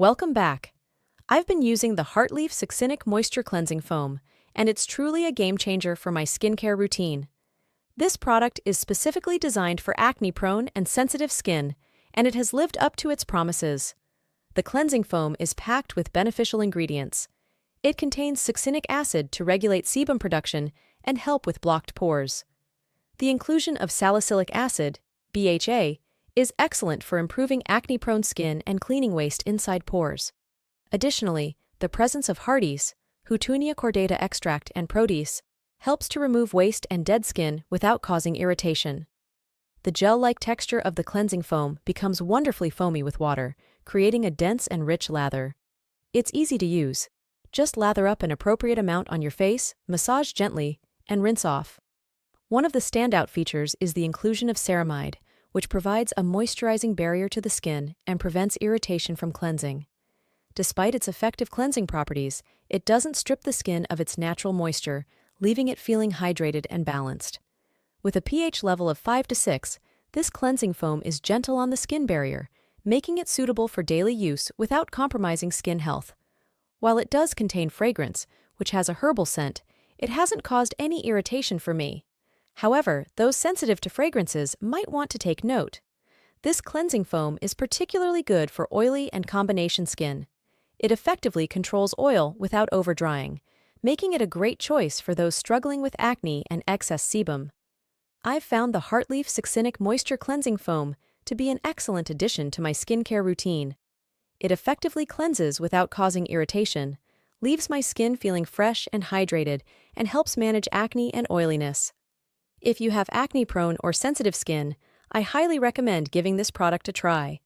Welcome back. I've been using the Heartleaf Succinic Moisture Cleansing Foam, and it's truly a game changer for my skincare routine. This product is specifically designed for acne-prone and sensitive skin, and it has lived up to its promises. The cleansing foam is packed with beneficial ingredients. It contains succinic acid to regulate sebum production and help with blocked pores. The inclusion of salicylic acid, BHA, is excellent for improving acne-prone skin and cleaning waste inside pores. Additionally, the presence of Hardy's, Houtunia cordata extract and Protease helps to remove waste and dead skin without causing irritation. The gel-like texture of the cleansing foam becomes wonderfully foamy with water, creating a dense and rich lather. It's easy to use. Just lather up an appropriate amount on your face, massage gently, and rinse off. One of the standout features is the inclusion of ceramide, which provides a moisturizing barrier to the skin and prevents irritation from cleansing. Despite its effective cleansing properties, it doesn't strip the skin of its natural moisture, leaving it feeling hydrated and balanced. With a pH level of 5 to 6, this cleansing foam is gentle on the skin barrier, making it suitable for daily use without compromising skin health. While it does contain fragrance, which has a herbal scent, it hasn't caused any irritation for me. However, those sensitive to fragrances might want to take note. This cleansing foam is particularly good for oily and combination skin. It effectively controls oil without overdrying, making it a great choice for those struggling with acne and excess sebum. I've found the Heartleaf Succinic Moisture Cleansing Foam to be an excellent addition to my skincare routine. It effectively cleanses without causing irritation, leaves my skin feeling fresh and hydrated, and helps manage acne and oiliness. If you have acne-prone or sensitive skin, I highly recommend giving this product a try.